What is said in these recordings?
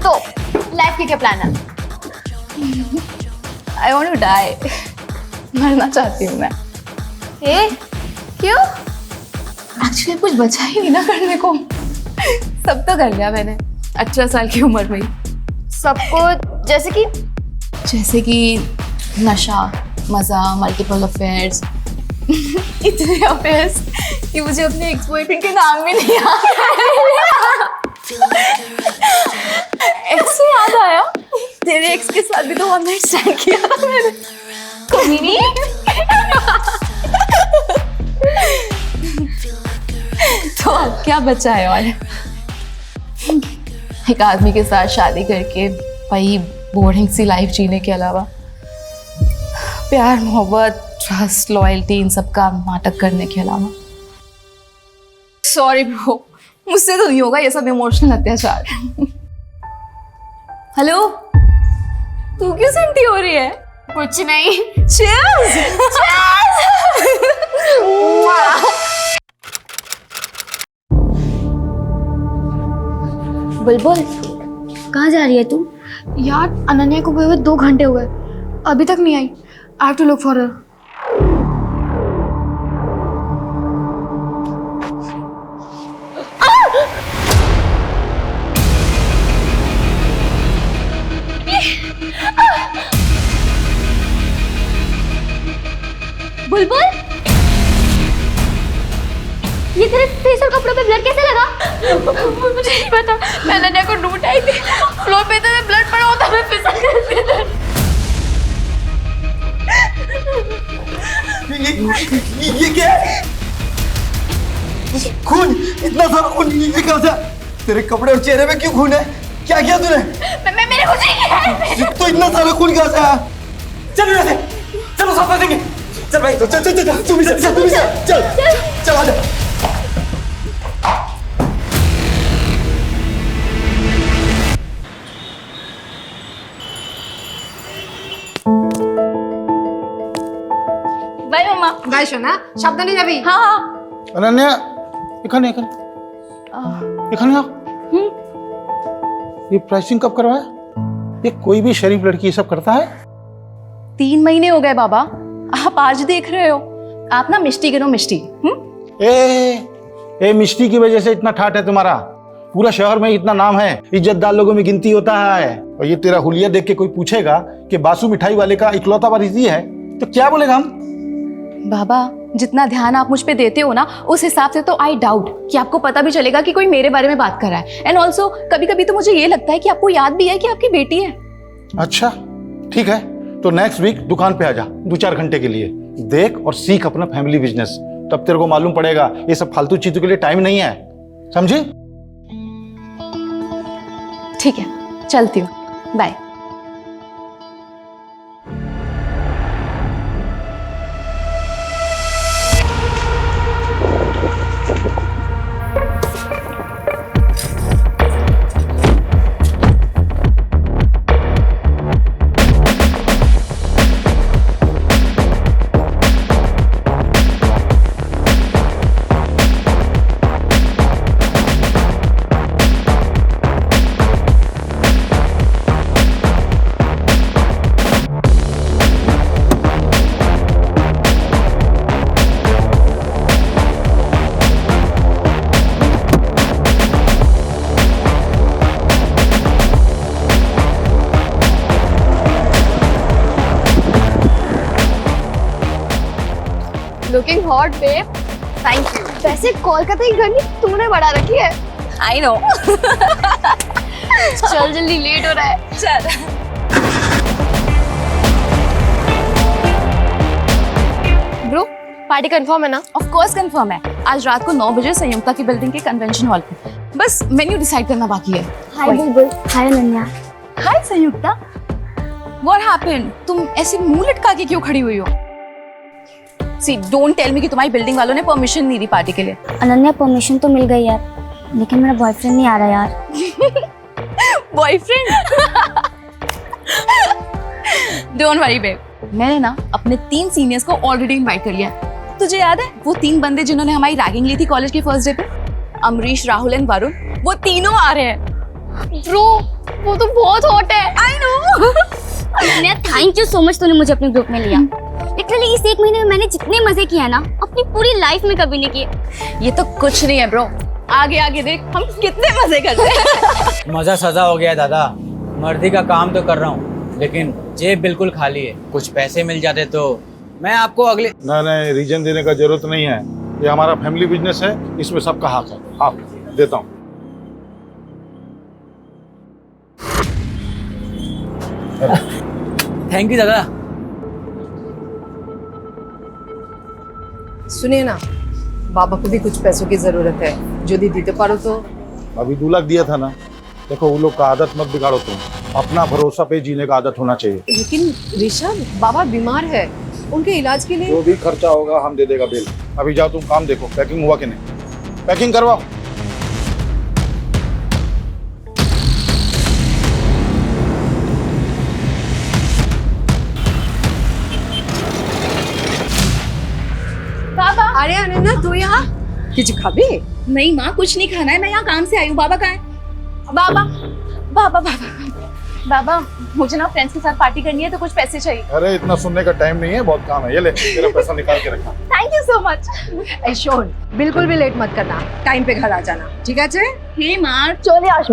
तो लाइफ के क्या प्लान है? I want to die. मरना चाहती हूँ मैं। क्यों? एक्चुअली कुछ बचा ही नहीं ना करने को। सब तो कर लिया मैंने 18 साल की उम्र में ही। सबको जैसे कि नशा, मजा, मल्टीपल अफेयर्स। इतने अफेयर्स कि मुझे अपने एक्स बॉयफ्रेंड के नाम भी नहीं याद। एक्स से याद आया, तेरे एक्स के साथ भी तो वन नाइट स्टैंड किया था मैंने। कमीनी। तो अब क्या बचा है? और एक आदमी के साथ शादी करके वही बोरिंग सी लाइफ जीने के अलावा प्यार, मोहब्बत, ट्रस्ट, लॉयल्टी, इन सब का नाटक करने के अलावा। सॉरी ब्रो, मुझसे तो नहीं होगा ये सब इमोशनल अत्याचार। हेलो, तू क्यों सेंटी हो रही है? कुछ नहीं। Cheers! बुलबुल, कहाँ जा रही है तू? यार अनन्या को गए हुए 2 घंटे हो गए, अभी तक नहीं आई। I have to look for her. बुलबुल, ये तेरे फेस और कपड़ों पे ब्लड कैसे लगा? मुझे नहीं पता, मैं अनन्या को ढूंढ आई थी, फ्लोर पे तो ब्लड पड़ा होता, मैं फिसल गई। ये क्या है? खून, इतना सारा खून, ये कहाँ से? तेरे कपड़े और चेहरे में क्यों खून है? क्या किया तूने? मैं मेरे कुछ नहीं किया। तो इतना सारा खून कहाँ से आया? चल यहाँ से, चलो साथ देंगे। चल भाई, चल चल चल, तुम भी चल, चल आजा। बाय मम्मा। बाय सोना, সাবধানে যাবি। हाँ हाँ। अनन्या, এখানে ये प्राइसिंग कब करवाया? ये कोई भी शरीफ लड़की ये सब करता है? 3 महीने हो गए बाबा, आप आज देख रहे हो। आप ना मिष्टी गिनो, मिष्टी। ए मिष्टी की वजह से इतना ठाट है तुम्हारा। पूरा शहर में इतना नाम है, इज्जतदार लोगों में गिनती होता है। और ये तेरा हुलिया देख के कोई पूछेगा कि बासु मिठाई वाले का इकलौता वारिस ये है, तो क्या बोलेगा हम? बाबा, जितना ध्यान आप मुझ पे देते हो ना, उस हिसाब से तो आई डाउट कि आपको पता भी चलेगा कि कोई मेरे बारे में बात कर रहा है। एंड ऑल्सो कभी कभी तो मुझे ये लगता है कि आपको याद भी है कि आपकी बेटी है। अच्छा ठीक है, तो नेक्स्ट वीक दुकान पे आ जा 2-4 घंटे के लिए। देख और सीख अपना फैमिली बिजनेस, तब तेरे को मालूम पड़ेगा ये सब फालतू चीजों के लिए टाइम नहीं है, समझी? ठीक है, चलती हूँ, bye. Looking hot babe. Thank you. वैसे कोलकाता की गर्मी तूने बढ़ा रखी है। I know. चल जल्दी, लेट हो रहा है। चल। ब्रो, पार्टी कंफर्म है ना? ऑफ कोर्स कंफर्म है। आज रात को 9 बजे संयुक्ता की बिल्डिंग के कन्वेंशन हॉल पे। बस मेन्यू डिसाइड करना बाकी है। हाय बुलबुल, हाय अनन्या। हाय संयुक्ता, व्हाट हैपेंड? तुम ऐसे मुंह लटका के क्यों खड़ी हुई हो? सी, डोंट टेल मी कि तुम्हारी बिल्डिंग वालों ने परमिशन नहीं दी पार्टी के लिए। अनन्या, परमिशन तो मिल गई यार, लेकिन मेरा बॉयफ्रेंड नहीं आ रहा यार। बॉयफ्रेंड? डोंट वरी बेब, मैंने ना अपने 3 सीनियर्स को ऑलरेडी इनवाइट कर लिया है। तुझे याद है वो 3 बंदे जिन्होंने हमारी रैगिंग ली थी कॉलेज के फर्स्ट डे पे? अमरीश, राहुल एंड वरुण, वो तीनों आ रहे हैं। ब्रो वो तो बहुत हॉट है। I no. Ananya thank you so much, तूने मुझे अपने ग्रुप में लिया। लिटरली इस 1 महीने में मैंने जितने मजे किए हैं ना अपनी पूरी लाइफ में कभी नहीं किए। ये तो कुछ नहीं है ब्रो, आगे आगे देख हम कितने मजे करते हैं। मजा सजा हो गया है दादा। मर्दी का काम तो कर रहा हूँ लेकिन जेब बिल्कुल खाली है। कुछ पैसे मिल जाते तो मैं आपको अगले नहीं, रीजन देने का जरूरत नहीं है। ये हमारा फैमिली बिजनेस है, इसमें सबका हक है। हाँ, देता हूँ। थैंक यू दादा। सुनिए ना, बाबा को भी कुछ पैसों की जरूरत है, जो दी दीते पारो तो। अभी 2 लाख दिया था ना। देखो वो लोग का आदत मत बिगाड़ो तुम, अपना भरोसा पे जीने का आदत होना चाहिए। लेकिन ऋषभ, बाबा बीमार है, उनके इलाज के लिए। जो भी खर्चा होगा हम दे देगा बिल। अभी जाओ तुम काम देखो, पैकिंग हुआ कि नहीं, पैकिंग करवाओ। बाबा। अरे अनन्या तू यहाँ कुछ खाबी? नहीं माँ, कुछ नहीं खाना है, मैं यहाँ काम से आई हूँ। बाबा कहाँ है? बाबा बाबा बाबा बाबा, मुझे ना फ्रेंड्स के साथ पार्टी करनी है तो कुछ पैसे चाहिए। अरे इतना सुनने का टाइम नहीं है, बहुत काम है। ये ले तेरा पैसा निकाल के रखा। Thank you so much. Shown, बिल्कुल भी लेट मत करना, टाइम पे घर आ जाना, ठीक है? हे माँ चले आज।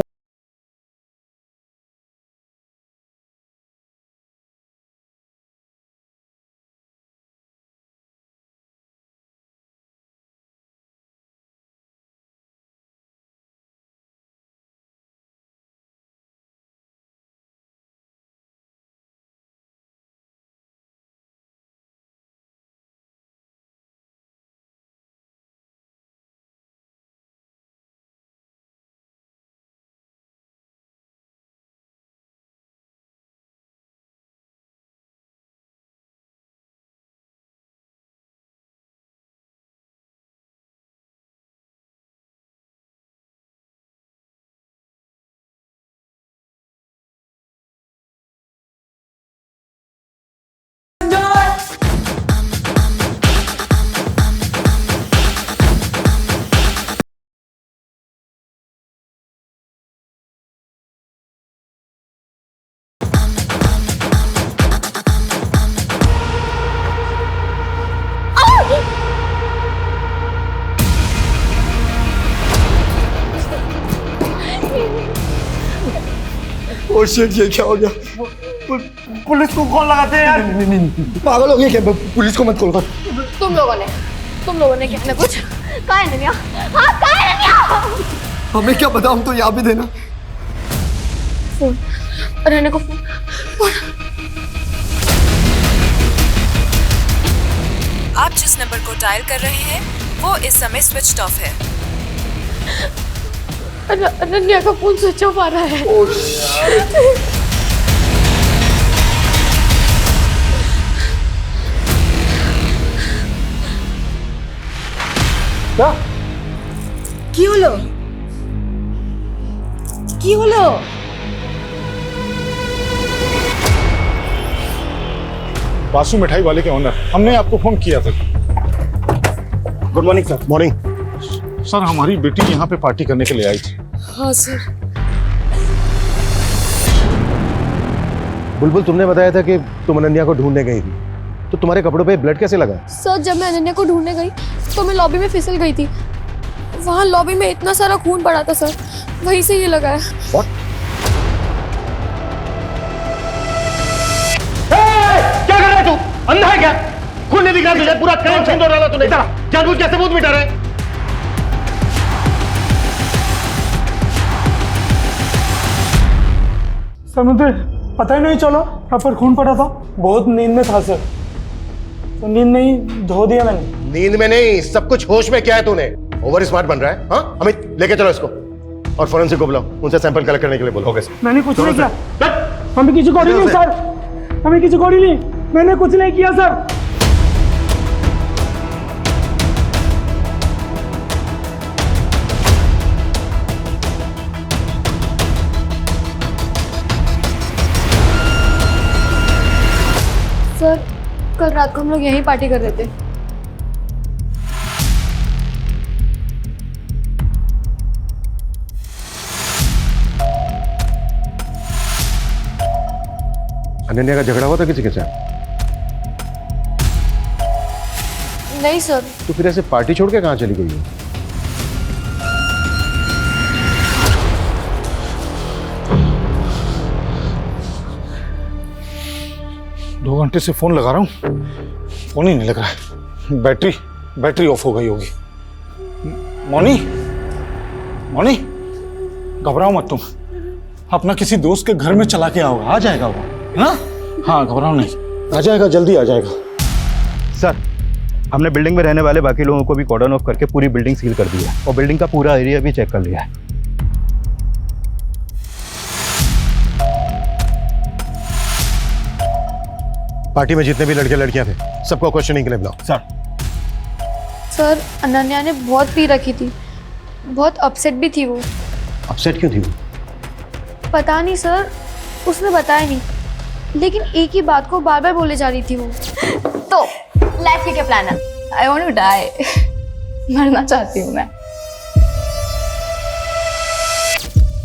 ओ शिट, ये क्या हो गया? पुलिस को कॉल लगाते हैं यार। नहीं, पागल हो गए क्या? पुलिस को मत कॉल कर। तुम लोगों ने क्या ना कुछ कहा है नन्या? हाँ कहा है नन्या? हमें क्या पता, हम तो यहाँ भी देना। फोन रहने को फोन। आप जिस नंबर को डायल कर रहे हैं वो इस समय स्विच ऑफ है। अनन्या का फोन स्विच ऑफ आ रहा है। কি হলো? কি হলো? बासु मिठाई वाले के ओनर, हमने आपको फोन किया था। Good morning sir. Morning sir, हमारी बेटी यहाँ पे पार्टी करने के लिए आई थी। हाँ सर। बुलबुल, तुमने बताया था कि तुम अनन्या को ढूंढने गई थी, तो तुम्हारे कपड़ों पे ब्लड कैसे लगा? सर जब मैं अनन्या को ढूंढने गई तो मैं लॉबी में फिसल गई थी। वहाँ लॉबी में इतना सारा खून पड़ा था सर, वहीं से ये लगा है। What? क्या कर रहा है तू? अंधा है क्या? खून नहीं दिख रहा तुझे? पूरा क्राइम सीन हो रहा तूने। जानबूझ के सबूत मिटा रहे। सर मुझे पता ही नहीं चला यहाँ पर खून पड़ा था। बहुत नींद में था सर, तो नींद में ही धो दिया मैंने। नींद में नहीं, सब कुछ होश में। क्या है तूने? ओवर स्मार्ट बन रहा है। हाँ, अमित लेके चलो इसको और फोरेंसिक को बुलाओ, उनसे सैंपल कलेक्ट करने के लिए बोलो। Okay sir. मैंने कुछ नहीं किया, हमें किसी को नहीं सर, हमें किसी को नहीं, मैंने कुछ नहीं किया सर। सर कल रात को हम लोग यहीं पार्टी कर रहे थे। अनन्या का झगड़ा हुआ था किसी के साथ? नहीं सर। तो फिर ऐसे पार्टी छोड़ के कहाँ चली गई हो? 2 घंटे से फोन लगा रहा हूँ, फोन ही नहीं लग रहा है। बैटरी ऑफ हो गई होगी। मोनी, मोनी, घबराओ मत तुम, अपना किसी दोस्त के घर में चला के आओ, आ जाएगा वो, है ना? हाँ घबराओ नहीं, आ जाएगा, जल्दी आ जाएगा। सर, हमने बिल्डिंग में रहने वाले बाकी लोगों को भी कॉर्डन ऑफ करके पूरी बिल्डिंग सील कर दी है और बिल्डिंग का पूरा एरिया भी चेक कर लिया है। पार्टी में जितने भी लड़के लड़कियां थे सबको क्वेश्चनिंग के लिए बुलाओ। सर अनन्या ने बहुत पी रखी थी, बहुत अपसेट भी थी वो। अपसेट क्यों थी वो? पता नहीं सर, उसने बताया नहीं, लेकिन एक ही बात को बार बार बोले जा रही थी वो। तो लाइफ के क्या प्लान है? I want to die. मरना चाहती हूँ मैं।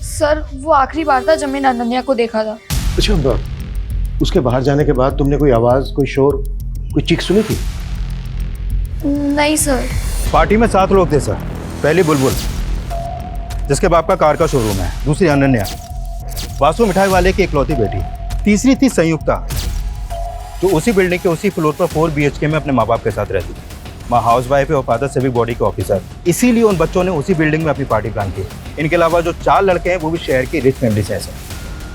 सर वो आखिरी बार था जब मैंने अनन्या को देखा था। अच्छा, उसके बाहर जाने के बाद तुमने कोई आवाज, कोई शोर, कोई चीख सुनी थी? नहीं सर। पार्टी में 7 लोग थे सर। पहली बुलबुल, जिसके बाप का कार का शोरूम है। दूसरी अनन्या, वासु मिठाई वाले की इकलौती बेटी। तीसरी थी संयुक्ता, जो उसी बिल्डिंग के उसी फ्लोर पर 4 BHK में अपने माँ बाप के साथ रहती थी। माँ हाउस वाइफ है और फादर सिविक बॉडी के ऑफिसर। इसीलिए उन बच्चों ने उसी बिल्डिंग में अपनी पार्टी प्लान की। इनके अलावा जो 4 लड़के हैं वो भी शहर की रिच फैमिली से हैं सर।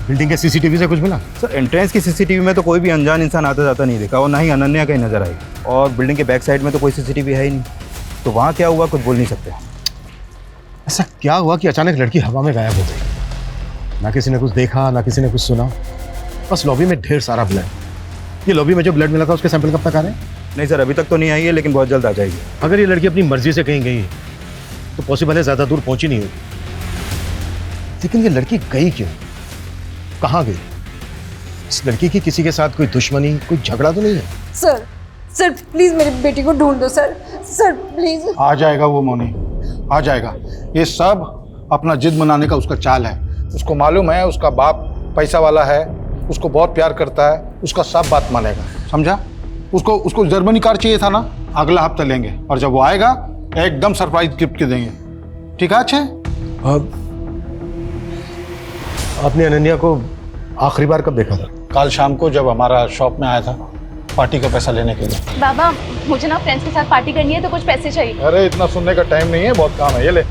बिल्डिंग के CCTV से कुछ मिला? सर एंट्रेंस की CCTV में तो कोई भी अनजान इंसान आता जाता नहीं देखा और ना ही अनन्या कहीं नजर आई। और बिल्डिंग के बैक साइड में तो कोई CCTV है ही नहीं, तो वहाँ क्या हुआ कुछ बोल नहीं सकते। ऐसा क्या हुआ कि अचानक लड़की हवा में गायब हो गई? ना किसी ने कुछ देखा, ना किसी ने कुछ सुना, बस लॉबी में ढेर सारा ब्लड। ये लॉबी में जो ब्लड मिला था उसके सैंपल कब तक आ रहे हैं? नहीं सर, अभी तक तो नहीं आई है, लेकिन बहुत जल्द आ जाएगी। अगर ये लड़की अपनी मर्जी से कहीं गई तो पॉसिबल है ज़्यादा दूर पहुंची नहीं होगी। लेकिन ये लड़की गई क्यों, कहाँ गई? इस लड़की की किसी के साथ कोई दुश्मनी, कोई झगड़ा तो नहीं है? सर प्लीज मेरी बेटी को ढूंढ दो सर प्लीज। आ जाएगा वो मोनी, आ जाएगा। ये सब अपना जिद मनाने का उसका चाल है। उसको मालूम है उसका बाप पैसा वाला है, उसको बहुत प्यार करता है, उसका सब बात मानेगा, समझा? उसको जर्मनी कार चाहिए था ना, अगला हफ्ता लेंगे, और जब वो आएगा एकदम सरप्राइज गिफ्ट के देंगे। ठीक है? अच्छे, आपने अनन्या को आखिरी बार कब देखा था? कल शाम को जब हमारा शॉप में आया था पार्टी का पैसा लेने के लिए। बाबा, मुझे ना फ्रेंड्स के साथ पार्टी करनी है, तो कुछ पैसे चाहिए। अरे इतना सुनने का टाइम नहीं है, बहुत काम है, ये ले।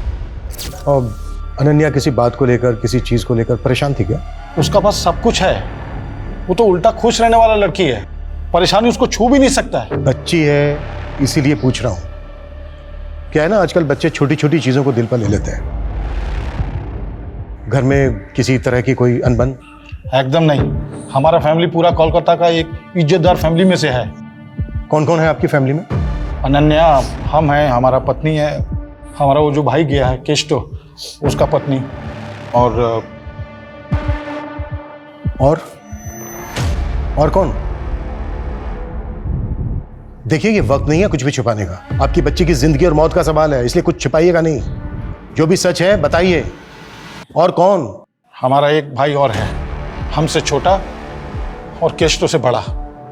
और अनन्या किसी बात को लेकर, किसी चीज को लेकर परेशान थी क्या? उसका पास सब कुछ है, वो तो उल्टा खुश रहने वाला लड़की है, परेशानी उसको छू भी नहीं सकता है। बच्ची है इसीलिए पूछ रहा हूँ। क्या है ना, आजकल बच्चे छोटी छोटी चीजों को दिल पर ले लेते हैं। घर में किसी तरह की कोई अनबन? एकदम नहीं, हमारा फैमिली पूरा कोलकाता का एक इज्जतदार फैमिली में से है। कौन कौन है आपकी फैमिली में? अनन्या, हम हैं, हमारा पत्नी है, हमारा वो जो भाई गया है केस्टो, उसका पत्नी, और कौन? देखिए, ये वक्त नहीं है कुछ भी छुपाने का। आपकी बच्ची की जिंदगी और मौत का सवाल है, इसलिए कुछ छुपाइएगा नहीं। जो भी सच है बताइए। और कौन? हमारा एक भाई और है, हमसे छोटा और केस्टो से बड़ा,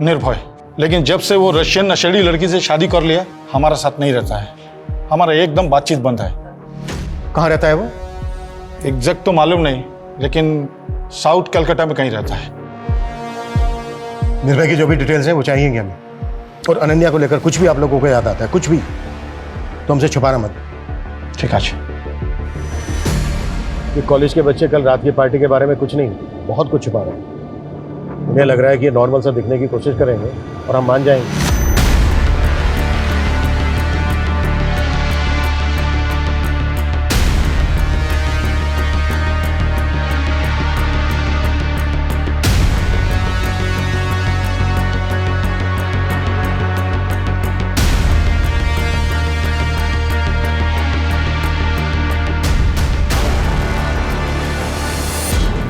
निर्भय। लेकिन जब से वो रशियन नशेड़ी लड़की से शादी कर लिया, हमारा साथ नहीं रहता है, हमारा एकदम बातचीत बंद है। कहाँ रहता है वो? एग्जैक्ट तो मालूम नहीं, लेकिन साउथ कलकत्ता में कहीं रहता है। निर्भय की जो भी डिटेल्स हैं वो चाहिएंगे हमें। और अनन्या को लेकर कुछ भी आप लोगों को याद आता है, कुछ भी, तो हमसे छुपाना मत। ठीक है। ये कॉलेज के बच्चे कल रात की पार्टी के बारे में कुछ नहीं, बहुत कुछ छुपा रहे हैं। उन्हें लग रहा है कि ये नॉर्मल सा दिखने की कोशिश करेंगे और हम मान जाएंगे।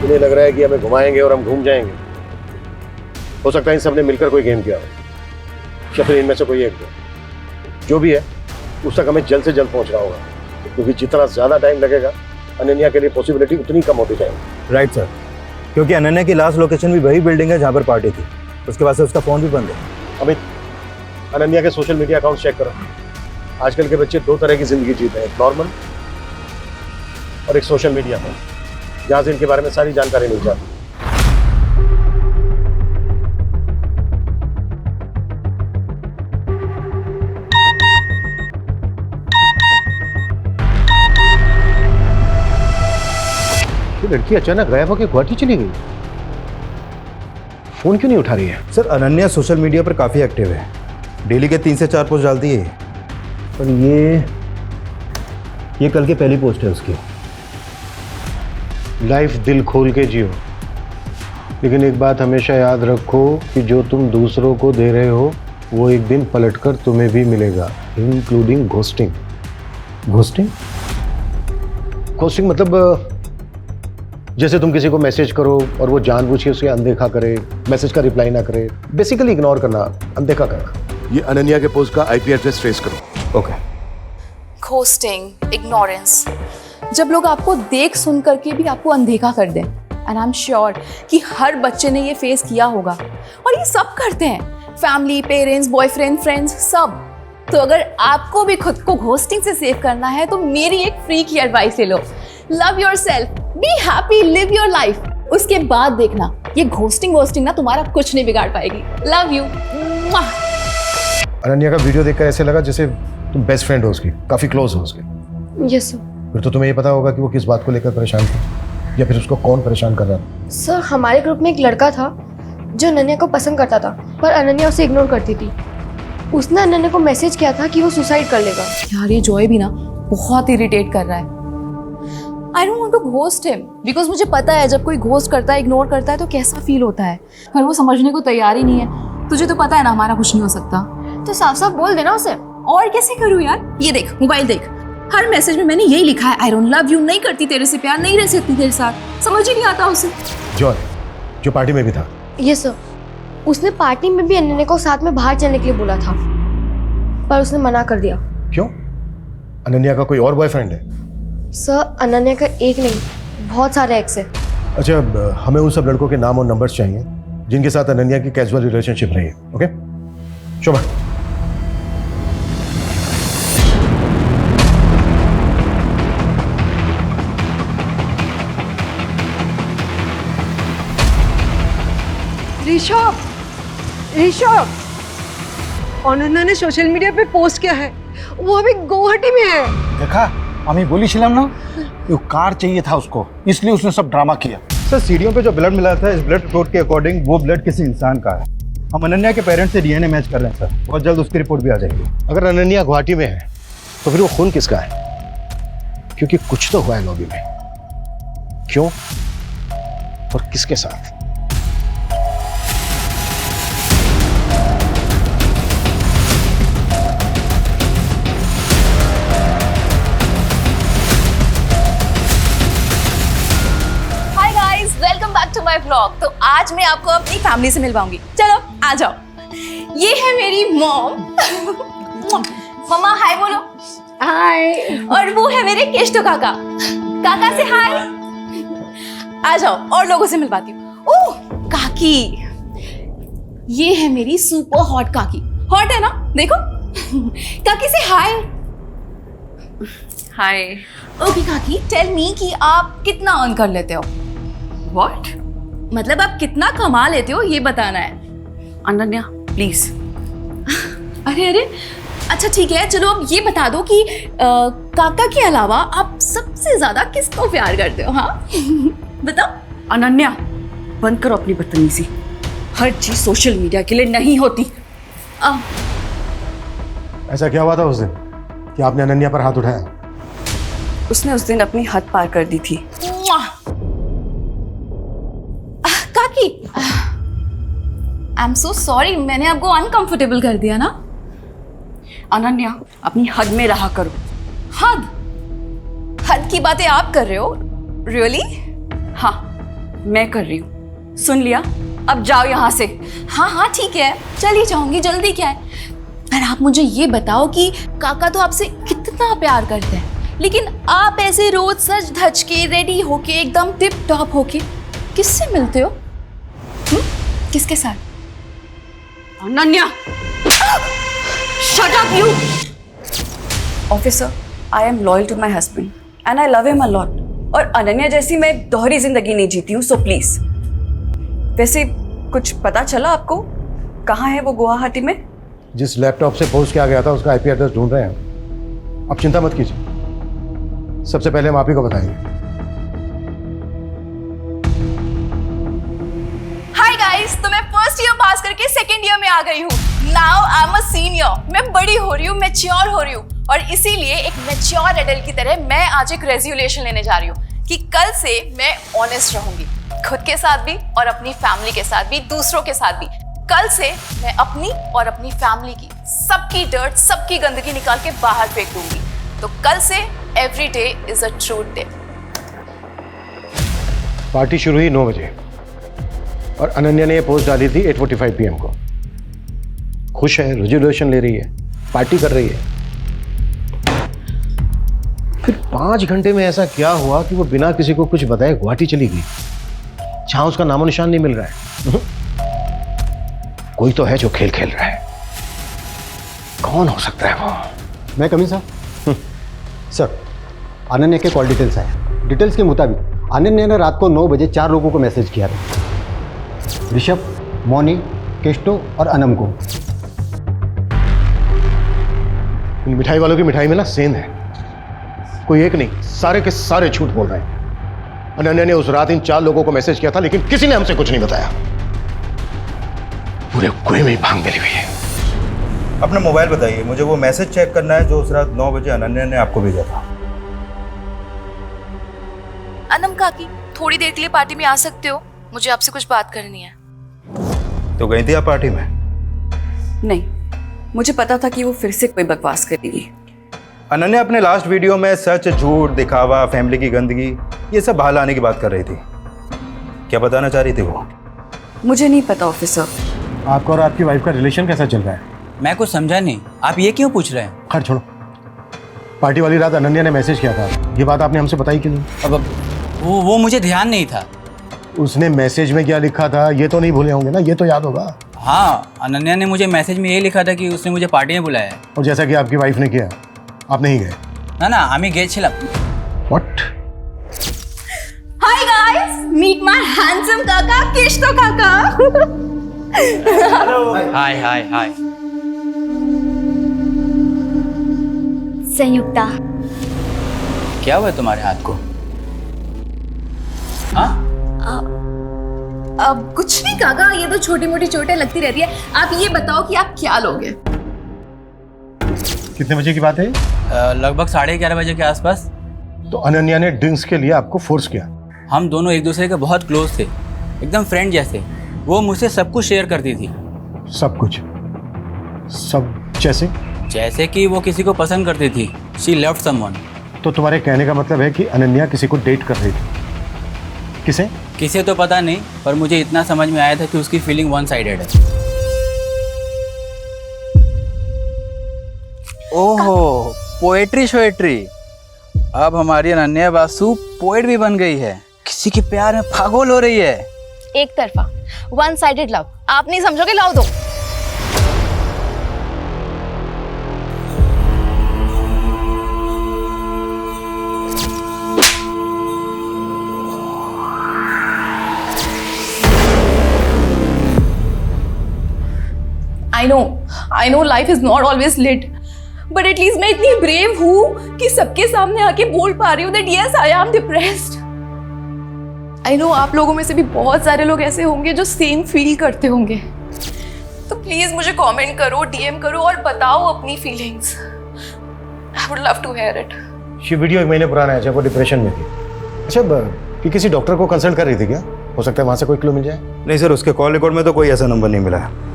उन्हें लग रहा है कि हमें घुमाएंगे और हम घूम जाएंगे। हो सकता है इन सब ने मिलकर कोई गेम किया हो, या फिर इनमें से कोई एक जो भी है उस तक हमें जल्द से जल्द पहुंचना होगा, क्योंकि जितना ज्यादा टाइम लगेगा अनन्या के लिए पॉसिबिलिटी उतनी कम होती जाएगी। राइट सर, क्योंकि अनन्या की लास्ट लोकेशन भी वही बिल्डिंग है जहाँ पर पार्टी थी। उसके बाद से उसका फ़ोन भी बंद है। अमित, अनन्या के सोशल मीडिया अकाउंट चेक करो। आजकल के बच्चे दो तरह की जिंदगी जीते हैं, एक नॉर्मल और एक सोशल मीडिया पर, जहाँ से इनके बारे में सारी जानकारी मिल जाती है। ये लड़की अचानक गायब होकर गुवाहाटी चली गई, फोन क्यों नहीं उठा रही है? सर अनन्या सोशल मीडिया पर काफ़ी एक्टिव है, डेली के 3 से 4 पोस्ट डालती है। पर ये कल की पहली पोस्ट है उसकी। लाइफ दिल खोल के जियो, लेकिन एक बात हमेशा याद रखो कि जो तुम दूसरों को दे रहे हो वो एक दिन पलटकर तुम्हें भी मिलेगा, इंक्लूडिंग घोस्टिंग। घोस्टिंग? घोस्टिंग मतलब जैसे तुम किसी को मैसेज करो और वो जानबूझ के उसे अनदेखा करे, मैसेज का रिप्लाई ना करे, बेसिकली इग्नोर करना, अनदेखा करना। ये अनन्या के पोस्ट का आईपी एड्रेस ट्रेस करो। ओके। घोस्टिंग, इग्नोरेंस, जब लोग आपको देख सुन करके भी आपको अनदेखा कर दें, एंड आई एम श्योर कि हर बच्चे ने ये फेस किया होगा और ये सब करते हैं, फैमिली, पेरेंट्स, बॉयफ्रेंड, फ्रेंड्स, सब। तो अगर आपको भी खुद को घोस्टिंग से सेव करना है तो मेरी एक फ्री की एडवाइस ले लो। Love yourself, be happy, live your life. उसके बाद देखना ये घोस्टिंग ना तुम्हारा कुछ नहीं बिगाड़ पाएगी। Love you. अनन्या का वीडियो देखकर ऐसे लगा जैसे तुम बेस्ट फ्रेंड हो उसकी, काफी क्लोज हो उसके। Yes sir. फिर तो तुम्हें ये पता होगा कि वो किस बात को लेकर परेशान थी, या फिर उसको कौन परेशान कर रहा था? सर हमारे ग्रुप में एक लड़का था जो अनन्या को पसंद करता था, पर अनन्या उसे इग्नोर करती थी। उसने अनन्या को मैसेज किया था कि वो सुसाइड कर लेगा। यार ये जॉय भी ना बहुत इरिटेट कर रहा है। I don't want to ghost him because मुझे पता है जब कोई घोस्ट करता है, इग्नोर करता है तो कैसा फील होता है, पर वो समझने को तैयार ही नहीं है। तुझे तो पता है ना हमारा कुछ नहीं हो सकता, तो साफ साफ बोल देना उसे। और कैसे करूँ यार? ये देख, मोबाइल देख, हर मैसेज में मैंने यही लिखा है, आई डोंट लव यू, नहीं करती तेरे से प्यार, नहीं रह सकती तेरे साथ। समझ ही नहीं आता उसे। जॉय जो पार्टी में भी था। Yes sir. उसने पार्टी में भी अनन्या को साथ में बाहर चलने के लिए बोला था, पर उसने मना कर दिया। क्यों? अनन्या का कोई और बॉयफ्रेंड है? सर अनन्या का एक नहीं, बहुत सारे एक्स है। अच्छा, हमें उन सब लड़कों के नाम और नंबर्स चाहिए जिनके साथ अनन्या की कैजुअल रिलेशनशिप रही है। ओके शोभा। ऋषभ, अनन्या ने सोशल मीडिया पे पोस्ट किया है, वो अभी गुवाहाटी में है। देखा, আমি বলেছিলাম না वो कार चाहिए था उसको, इसलिए उसने सब ड्रामा किया। सर सीढ़ियों पे जो ब्लड मिला था, इस ब्लड रिपोर्ट के अकॉर्डिंग वो ब्लड किसी इंसान का है। हम अनन्या के पेरेंट्स से डीएनए मैच कर रहे हैं सर, बहुत जल्द उसकी रिपोर्ट भी आ जाएगी। अगर अनन्या गुवाहाटी में है तो फिर वो खून किसका है? क्योंकि कुछ तो हुआ है लॉबी में। क्यों और किसके साथ? Welcome back to my vlog. तो आज मैं आपको अपनी फैमिली से मिलवाऊंगी। चलो आ जाओ। ये है मेरी मॉम। मम्मा हाय बोलो। हाय। और वो है मेरे केष्टो काका। काका से हाय। आ जाओ और लोगों से मिलवाती हूँ। ओह काकी, ये है मेरी सुपर हॉट काकी। हॉट है ना, देखो। काकी से हाय। हाय। ओके काकी, टेल मी कि आप कितना अर्न कर लेते हो? What? मतलब आप कितना कमा लेते हो ये बताना है। अनन्या प्लीज। अरे अरे अच्छा ठीक है, चलो अब ये बता दो कि काका के अलावा आप सबसे ज्यादा किसको प्यार करते हो? हाँ बताओ। अनन्या बंद करो अपनी बदतमीजी, हर चीज सोशल मीडिया के लिए नहीं होती। ऐसा क्या हुआ था उस दिन कि आपने अनन्या पर हाथ उठाया? उसने उस दिन अपनी हद पार कर दी थी। काकी आई एम सो सॉरी, मैंने आपको अनकंफर्टेबल कर दिया ना। अनन्या अपनी हद में रहा करो। हद? हद की बातें आप कर रहे हो? रियली? हाँ मैं कर रही हूँ। सुन लिया, अब जाओ यहाँ से। हाँ हाँ ठीक है, चली जाऊंगी, जल्दी क्या है। पर आप मुझे ये बताओ कि काका तो आपसे कितना प्यार करते हैं, लेकिन आप ऐसे रोज सज धज के रेडी होके एकदम टिप टॉप होके किससे मिलते हो? किसके साथ? Ananya, shut up you! Officer, I am loyal to my husband and I love him a lot. और अनन्या जैसी मैं दोहरी जिंदगी नहीं जीती हूँ, so please. वैसे कुछ पता चला आपको? कहाँ है वो गुवाहाटी में? जिस लैपटॉप से पोस्ट किया गया था उसका आईपी एड्रेस ढूंढ रहे हैं। आप चिंता मत कीजिए, सबसे पहले हम आप ही को बताएंगे। हाय गाइस, तो मैं फर्स्ट ईयर पास करके सेकंड ईयर में आ गई हूँ। Now I am a senior. मैं बड़ी हो रही हूँ, मैच्योर हो रही हूँ, और इसीलिए एक मैच्योर एडल्ट की तरह मैं आज एक रेजोल्यूशन लेने जा रही हूँ कि कल से मैं ऑनेस्ट रहूंगी, खुद के साथ भी और अपनी फैमिली के साथ भी, दूसरों के साथ भी। कल से मैं अपनी और अपनी फैमिली की सबकी डर्ट, सबकी गंदगी निकाल के बाहर फेंक दूंगी। तो कल से every day is a truth day. Party शुरू हुई 9 बजे और अनन्या ने ये पोस्ट डाली थी 8:45 PM को। खुश है, रेजोल्यूशन ले रही है, पार्टी कर रही है। फिर 5 घंटे में ऐसा क्या हुआ कि वो बिना किसी को कुछ बताए गुवाहाटी चली गई, जहां उसका नामो निशान नहीं मिल रहा है। कोई तो है जो खेल खेल रहा है। कौन हो सकता है वो? मैं कमी साहब। सर, अनन्या के कॉल डिटेल्स आए। डिटेल्स के मुताबिक अनन्या ने रात को 9 बजे 4 लोगों को मैसेज किया था। ऋषभ, मोनी, केष्टो और अनम को। इन मिठाई वालों की मिठाई में ना सेंध है। कोई एक नहीं, सारे के सारे झूठ बोल रहे हैं। अनन्या ने उस रात इन 4 लोगों को मैसेज किया था, लेकिन किसी ने हमसे कुछ नहीं बताया। पूरे कुएं में भांग मिली हुई है। अपना मोबाइल बताइए, मुझे वो मैसेज चेक करना है जो उस रात 9 बजे अनन्या ने आपको भेजा था। अनम काकी, थोड़ी देर के लिए पार्टी में आ सकते हो? मुझे आपसे कुछ बात करनी है। तो गई थी आप पार्टी में? नहीं, मुझे पता था कि वो फिर से कोई बकवास करेगी। अनन्या अपने लास्ट वीडियो में सच, झूठ, दिखावा, फैमिली की गंदगी, ये सब बाहर लाने की बात कर रही थी। क्या बताना चाह रही थी वो? मुझे नहीं पता ऑफिसर। आपका और आपकी वाइफ का रिलेशन कैसा चल रहा है? मैं कुछ समझा नहीं, आप ये क्यों पूछ रहे हैं? खैर छोड़ो। पार्टी वाली रात अनन्या ने मैसेज किया था, ये बात आपने हमसे बताई क्यों नहीं? अब वो मुझे ध्यान नहीं था। उसने मैसेज में क्या लिखा था ये तो नहीं भूले होंगे ना? ये तो याद होगा। हाँ, अनन्या ने मुझे मैसेज में ये लिखा था कि उसने मुझे पार्टी में बुलाया है। और जैसा कि आपकी वाइफ ने किया, आप नहीं गए? ना, आमी गेছিলাম। What? Hi guys, meet my handsome काका, केष्टो काका। हाय। संयुक्ता, क्या हुआ तुम्हारे हाथ को? हाँ? अब कुछ नहीं काका, ये तो छोटी मोटी चोटें लगती रहती है। आप ये बताओ कि आप क्या लोगे? कितने बजे की बात है? लगभग 11:30 बजे के आसपास। तो अनन्या ने ड्रिंक्स के लिए आपको फोर्स किया? हम दोनों एक दूसरे के बहुत क्लोज थे, एकदम फ्रेंड जैसे। वो मुझसे सब कुछ शेयर करती थी। सब कुछ? सब जैसे? जैसे कि वो किसी को पसंद करती थी। She loved someone. तो तुम्हारे कहने का मतलब है कि अनन्या किसी को डेट कर रही थी? किसे? किसे तो पता नहीं, पर मुझे इतना समझ में आया था कि उसकी फीलिंग वन साइडेड है। ओहो, पोएट्री। अब हमारी अनन्या बासु पोएट भी बन गई है, किसी के प्यार में पागल हो रही है। एक तरफा, वन साइडेड लव। आप नहीं समझोगे, लाओ दो। I know life is not always lit, but at least मैं इतनी brave हूँ कि सबके सामने आके बोल पा रही हूँ that yes, I am depressed. I know आप लोगों में से भी बहुत सारे लोग ऐसे होंगे जो सेम फील करते होंगे। तो प्लीज मुझे कमेंट करो, DM करो और बताओ अपनी feelings. I would love to hear it. ये वीडियो 1 महीने पुराना है जब वो डिप्रेशन में थी। अच्छा, कि किसी डॉक्टर को कंसल्ट कर रही थी क्या? हो सकता है वहाँ से कोई क्लू मिल जाए। नहीं सर, उसके कॉल रिकॉर्ड में तो कोई ऐसा नंबर नहीं मिला है।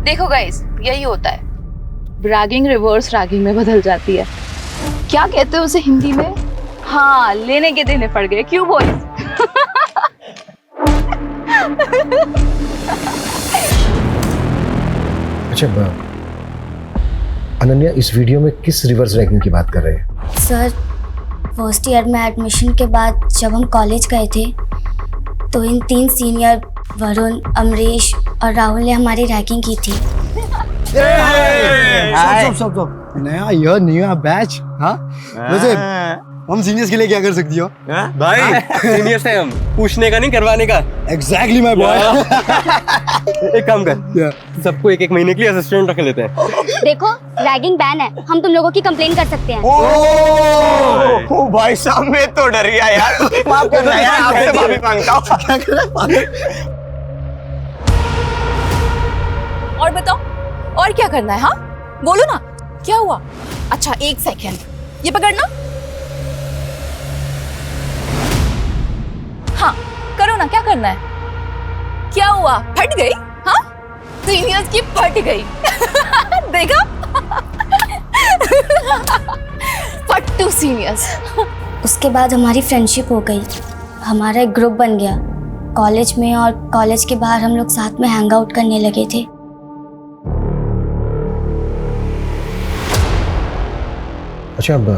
देखो गाइस, यही होता है, ब्रैगिंग रिवर्स रैगिंग में बदल जाती है। क्या कहते हैं उसे हिंदी में? हाँ, लेने के देने पड़ गए। क्यों बॉयज? अच्छा, अनन्या इस वीडियो में किस रिवर्स रैगिंग की बात कर रहे हैं? सर फर्स्ट ईयर में एडमिशन के बाद जब हम कॉलेज गए थे तो इन 3 सीनियर वरुण, अमरीश और राहुल ने हमारी रैगिंग की थी। स्टॉप नया बैच। हाँ वैसे हम सीनियर्स के लिए क्या कर सकती हो भाई? सीनियर्स हैं हम, पूछने का नहीं करवाने का। Exactly my boy. एक काम कर, सबको 1-1 महीने के लिए असिस्टेंट रख लेते हैं। देखो रैगिंग बैन है, हम तुम लोगों की कंप्लेन कर सकते हैं। ओ भाई साहब मैं तो डर गया यार। माफ करना यार, आपसे माफी मांगता हूँ। क्या कर रहा है? और बताओ, और क्या करना है? हाँ बोलो ना, क्या हुआ? अच्छा 1 सेकेंड, ये पकड़ना। हाँ करो ना, क्या करना है? क्या हुआ, फट गई? हाँ सीनियर्स की फट गई। देखा? फट्टू सीनियर्स। उसके बाद हमारी फ्रेंडशिप हो गई, हमारा एक ग्रुप बन गया कॉलेज में, और कॉलेज के बाहर हम लोग साथ में हैंग आउट करने लगे थे। अच्छा अब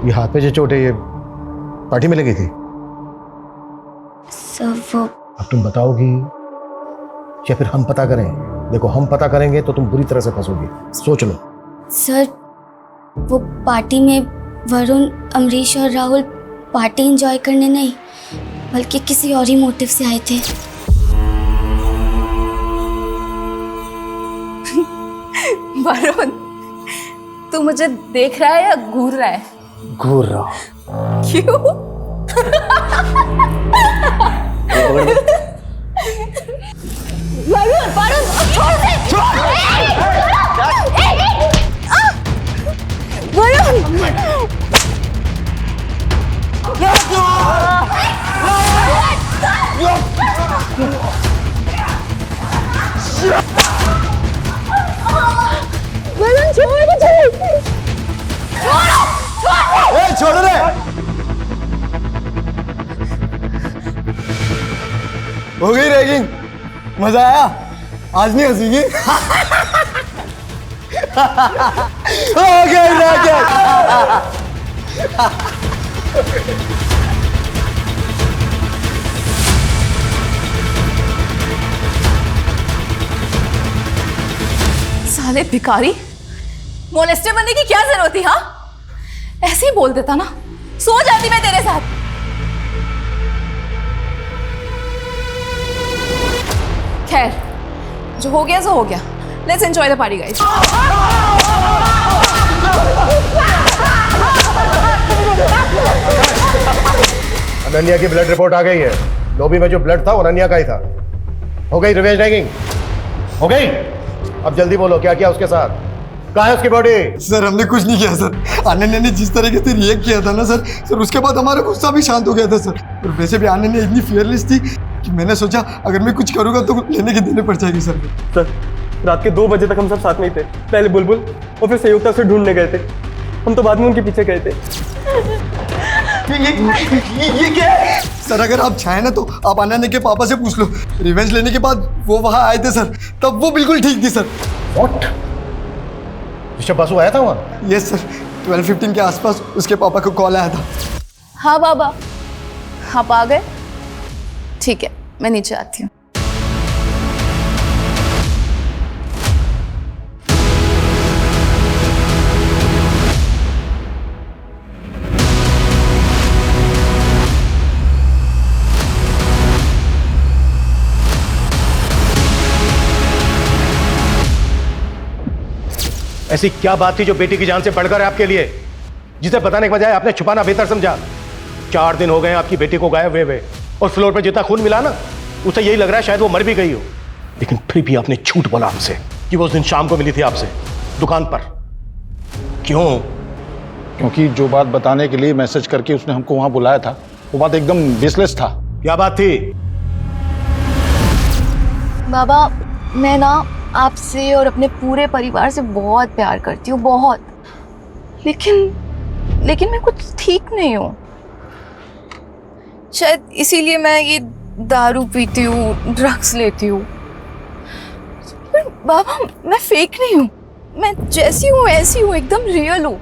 ये हाथ पे जो चोट है ये पार्टी में लगी थी? सर वो अब तुम बताओगी या फिर हम पता करें? देखो हम पता करेंगे तो तुम बुरी तरह से फंसोगी, सोच लो। सर वो पार्टी में वरुण, अमरीश और राहुल पार्टी एंजॉय करने नहीं बल्कि किसी और ही मोटिव से आए थे। वरुण तू मुझे देख रहा है या घूर रहा है? घूर रहा हूं। क्यों? वरुण वरुण छोड़ दे। वरुण वरुण छोड़ दे। छोड़ रे। हो गई रैगिंग, मजा आया? आज नहीं हंसीगी? हो गई रैगिंग। साले भिखारी, मोलेस्टर बनने की क्या जरूरत थी? हाँ ऐसे ही बोल देता ना, सो जाती मैं तेरे साथ। खैर जो हो गया सो हो गया। Let's enjoy the party guys. Ananya की ब्लड रिपोर्ट आ गई है। लॉबी में जो ब्लड था वो अनन्या का ही था। हो गई रिवेंज रैगिंग? हो गई? अब जल्दी बोलो क्या किया उसके साथ? कहाँ है उसकी बॉडी? सर हमने कुछ नहीं किया सर। अनन्या ने जिस तरीके से रिएक्ट किया था ना सर उसके बाद हमारा गुस्सा भी शांत हो गया था सर। और वैसे भी अनन्या इतनी फियरलेस थी कि मैंने सोचा अगर मैं कुछ करूँगा तो लेने के देने पड़ जाएगी सर। सर रात के 2 बजे तक हम सब साथ में ही थे। पहले बुलबुल और फिर संयुक्ता से ढूंढने गए थे। हम तो बाद में उनके पीछे गए थे। ये क्या है? सर अगर आप चाहें ना तो आप अनन्या के पापा से पूछ लो। रिवेंज लेने के बाद वो वहाँ आए थे सर, तब वो बिल्कुल ठीक थी सर। व्हाट? ऋषभ बासु आया था वहाँ? यस सर, 12:15 के आसपास उसके पापा को कॉल आया था। हाँ बाबा, आप आ गए? ठीक है मैं नीचे आती हूँ। ऐसी क्या बात थी जो बेटी की जान से बढ़कर है आपके लिए, जिसे बताने के बजाय आपने छुपाना बेहतर समझा? 4 दिन हो गए आपकी बेटी को गायब हुए और फ्लोर पे जितना खून मिला ना उसे यही लग रहा है शायद वो मर भी गई हो। लेकिन फिर भी आपने झूठ बोला हमसे कि वो उस दिन शाम को मिली थी आपसे दुकान पर। क्यों? क्योंकि जो बात बताने के लिए मैसेज करके उसने हमको वहां बुलाया था वो बात एकदम बेसलेस था। क्या बात थी? बाबा मैं ना आपसे और अपने पूरे परिवार से बहुत प्यार करती हूँ, बहुत। लेकिन मैं कुछ ठीक नहीं हूँ। शायद इसीलिए मैं ये दारू पीती हूँ, ड्रग्स लेती हूँ। पर बाबा मैं फेक नहीं हूँ, मैं जैसी हूँ ऐसी हूँ, एकदम रियल हूँ।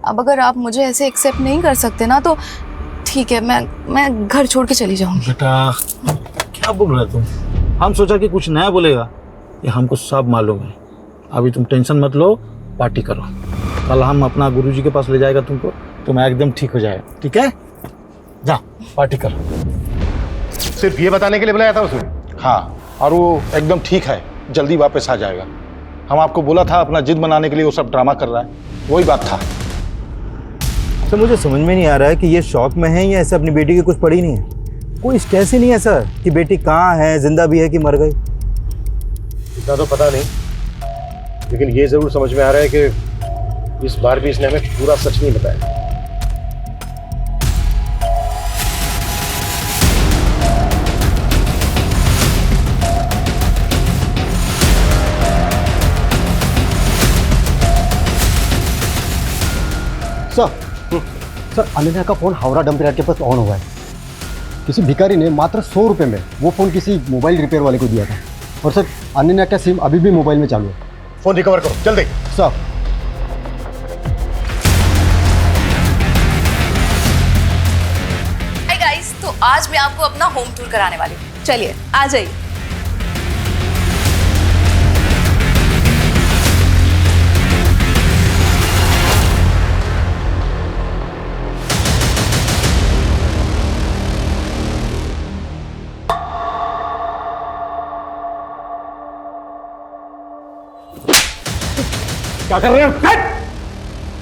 अब अगर आप मुझे ऐसे एक्सेप्ट नहीं कर सकते ना तो ठीक है, मैं घर छोड़ के चली जाऊंगी। बेटा क्या बोल रहे तुम? हम सोचा कि कुछ नया बोलेगा, ये हमको सब मालूम है। अभी तुम टेंशन मत लो, पार्टी करो। कल हम अपना गुरुजी के पास ले जाएगा तुमको, तुम एकदम ठीक हो जाएगा। ठीक है, जा पार्टी करो। सिर्फ ये बताने के लिए बुलाया था उसने? हाँ, और वो एकदम ठीक है, जल्दी वापस आ जाएगा। हम आपको बोला था अपना जिद बनाने के लिए वो सब ड्रामा कर रहा है, वही बात था। सर मुझे समझ में नहीं आ रहा है कि ये शौक में है या ऐसे अपनी बेटी की कुछ पड़ी नहीं है। कोई स्ट्रेस ही नहीं है सर कि बेटी कहाँ है, जिंदा भी है कि मर गई। इतना तो पता नहीं, लेकिन ये जरूर समझ में आ रहा है कि इस बार भी इसने हमें पूरा सच नहीं बताया। सर अनन्या का फ़ोन हावड़ा डंप यार्ड के पास ऑन हुआ है। किसी भिखारी ने मात्र 100 रुपये में वो फ़ोन किसी मोबाइल रिपेयर वाले को दिया था। और सर अनन्या का सिम अभी भी मोबाइल में चालू है। फोन रिकवर करो जल्दी। सर हाय गाइस, तो आज मैं आपको अपना होम टूर कराने वाली हूँ। चलिए आ जाइए। क्या कर रहे हो?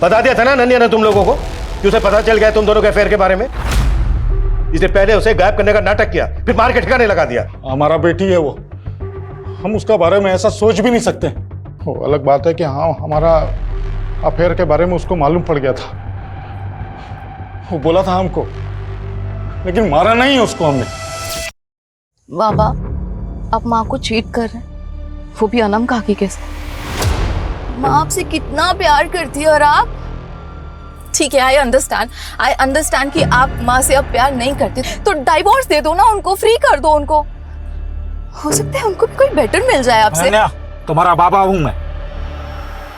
बता दिया था ना नन्या ने तुम लोगों को कि उसे पता चल गया तुम दोनों के अफेयर के बारे में। इसने पहले उसे गायब करने का नाटक किया, फिर मार के ठिकाने लगा दिया। हमारा बेटी है वो, हम उसका बारे में ऐसा सोच भी नहीं सकते। वो अलग बात है कि हाँ हमारा अफेयर के बारे में उसको मालूम पड़ गया था, वो बोला था हमको, लेकिन मारा नहीं उसको हमने। बाबा, आप माँ को चीट कर रहे हैं, वो भी अनम काकी के साथ। माँ आपसे कितना प्यार करती है और आप। ठीक है, आई अंडरस्टैंड कि आप माँ से अब प्यार नहीं करते, तो डाइवोर्स दे दो ना उनको, फ्री कर दो उनको। हो सकता है उनको भी कोई बेटर मिल जाए आपसे। तुम्हारा बाबा हूं मैं,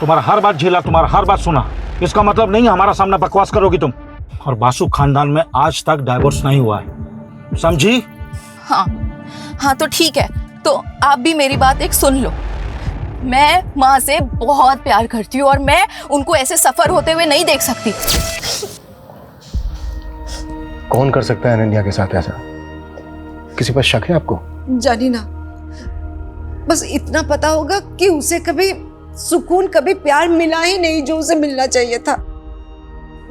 तुम्हारा हर बात झेला, तुम्हारा हर बात सुना। इसका मतलब नहीं हमारा सामना बकवास करोगी तुम। और बासु खानदान में आज तक डाइवोर्स नहीं हुआ है, समझी? हाँ तो ठीक है, तो आप भी मेरी बात एक सुन लो। मैं माँ से बहुत प्यार करती हूँ और मैं उनको ऐसे सफर होते हुए नहीं देख सकती। कौन कर सकता है अनन्या के साथ ऐसा? किसी पर शक है आपको? जानी ना, बस इतना पता होगा कि उसे कभी सुकून, कभी प्यार मिला ही नहीं जो उसे मिलना चाहिए था।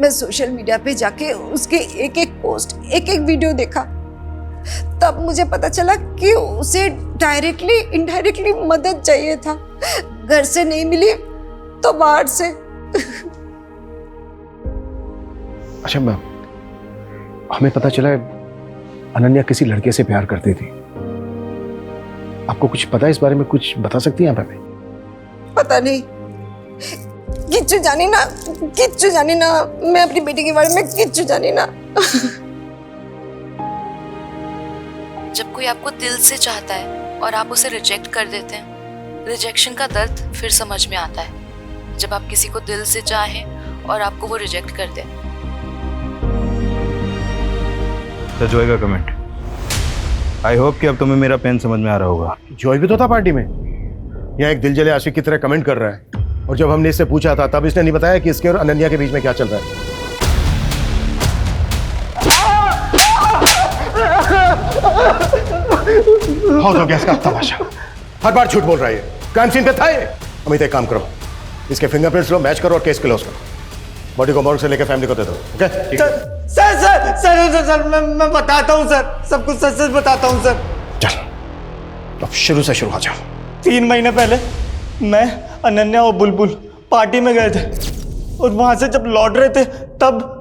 मैं सोशल मीडिया पे जाके उसके एक एक पोस्ट, एक एक वीडियो देखा, तब मुझे पता चला कि उसे डायरेक्टली इनडायरेक्टली मदद चाहिए था। घर से नहीं मिली तो बाहर से। अच्छा मैम, हमें पता चला है अनन्या किसी लड़के से प्यार करती थी। आपको कुछ पता है इस बारे में? कुछ बता सकती हैं आप हमें? पता नहीं, किच्चू जानी ना, मैं अपनी बेटी के बारे में किच्चू जानी ना। जब कोई आपको दिल से चाहता है और आप उसे रिजेक्ट कर देते हैं, रिजेक्शन का दर्द फिर समझ में आता है। जब आप किसी को दिल से चाहें और आपको वो रिजेक्ट कर दें। तो जॉय का कमेंट, आई होप कि अब तुम्हें मेरा पेन समझ में आ रहा होगा। जॉय भी तो था पार्टी में, यहाँ एक दिलजले आशिक की तरह कमेंट कर रहा है। और जब हमने इससे पूछा था तब इसने नहीं बताया कि इसके और अनन्या के बीच में क्या चल रहा है। बहुत हो गया इसका तमाशा, हर बार झूठ बोल रहा है। क्राइम सीन पे था ये। अमित एक काम करो, इसके फिंगरप्रिंट्स लो, मैच करो और केस क्लोज करो। बॉडी को मॉर्ग से लेकर फैमिली को दे दो। ओके? सर मैं बताता हूँ सर, सब कुछ सच सच बताता हूँ सर। चल, अब शुरू से शुरू आ जाओ। 3 महीने पहले मैं, अनन्या और बुलबुल पार्टी में गए थे और वहां से जब लौट रहे थे तब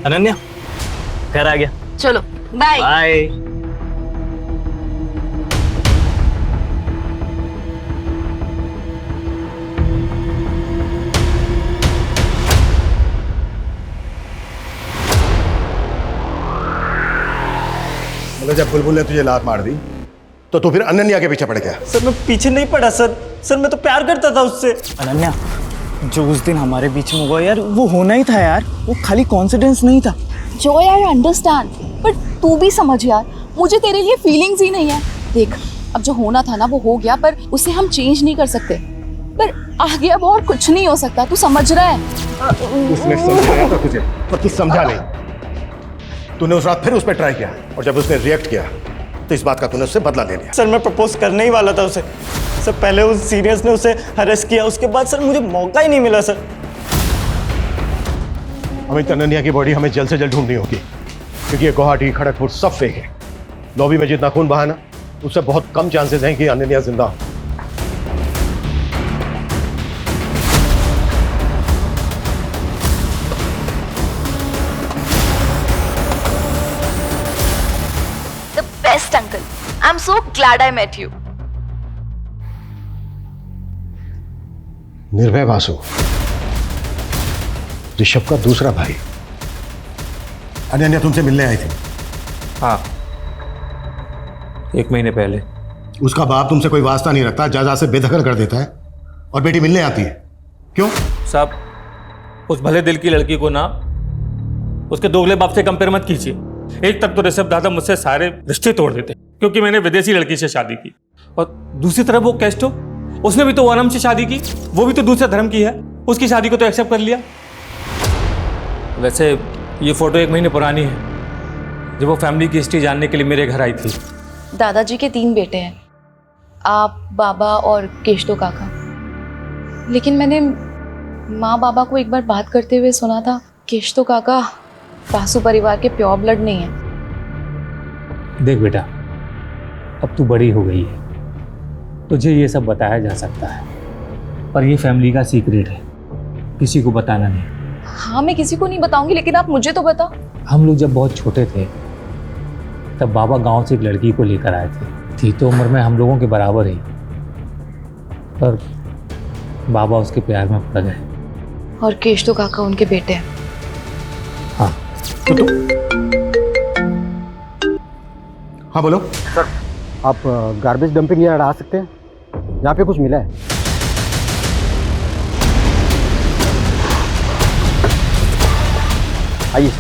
अनन्या घर आ गया। चलो बाय बाय। मगर जब बुलबुल ने तुझे लात मार दी तो तू फिर अनन्या के पीछे पड़ गया। सर मैं पीछे नहीं पड़ा सर मैं तो प्यार करता था उससे। अनन्या, जो उस दिन हमारे बीच में हुआ यार, वो होना ही था यार, वो खाली कॉन्फिडेंस नहीं था। जो यार अंडरस्टैंड, बट तू भी समझ यार, मुझे तेरे लिए फीलिंग्स ही नहीं है। देख, अब जो होना था ना वो हो गया, पर उसे हम चेंज नहीं कर सकते। पर आगे अब और कुछ नहीं हो सकता, तू समझ रहा है? उसने समझाया था तुझे, पर तू समझा नहीं। तूने उस रात फिर उस पर ट्राई किया और जब उसने रिएक्ट किया तो इस बात का तूने उससे बदला ले लिया। सर मैं प्रपोज करने ही वाला था उसे। सर पहले उस सीनियर्स ने उसे हरेस किया, उसके बाद सर मुझे मौका ही नहीं मिला सर। अमित, अनन्या की बॉडी हमें जल्द से जल्द ढूंढनी होगी, क्योंकि ये गुवाहाटी, खड़गपुर सब फेक है। लॉबी में जितना खून बहा ना, उससे बहुत कम चांसेस हैं कि अनन्या जिंदा हो। Best uncle, I am so glad I met you. Nirbhay Vasu, Rishabh का दूसरा भाई। अनन्या तुमसे मिलने आई थी? हाँ, 1 महीने पहले। उसका बाप तुमसे कोई वास्ता नहीं रखता, जायदाद से बेदखल कर देता है और बेटी मिलने आती है। क्यों? साहब, उस भले दिल की लड़की को ना उसके दोगले बाप से कंपेयर मत कीजिए। एक तक तो ऋषभ दादा मुझसे सारे रिश्ते तोड़ देते क्योंकि मैंने विदेशी लड़की से शादी की, और दूसरी तरफ वो कैस्टो, उसने भी तो वनम से शादी की, वो भी तो दूसरे धर्म की है, उसकी शादी को तो एक्सेप्ट कर लिया। वैसे ये फोटो 1 महीने पुरानी है, जब वो फैमिली की हिस्ट्री जानने के लिए मेरे घर आई थी। दादाजी के 3 बेटे हैं, आप, बाबा और केशतो काका। लेकिन मैंने माँ बाबा को एक बार बात करते हुए सुना था, केशतो काका वासु परिवार के प्योर ब्लड नहीं है। देख बेटा, अब तू बड़ी हो गई है, तुझे ये सब बताया जा सकता है, पर ये फैमिली का सीक्रेट है, किसी को बताना नहीं। हाँ, मैं किसी को नहीं बताऊंगी, लेकिन आप मुझे तो बताओ। हम लोग जब बहुत छोटे थे तब बाबा गांव से एक लड़की को लेकर आए थे, थी तो उम्र में हम लोगों के बराबर ही, पर बाबा उसके प्यार में पड़ गए। और केशतो काका उनके बेटे हैं। हाँ तो हाँ बोलो सर। आप गार्बेज डंपिंग यार्ड आ सकते हैं? यहाँ पे कुछ मिला है। आइए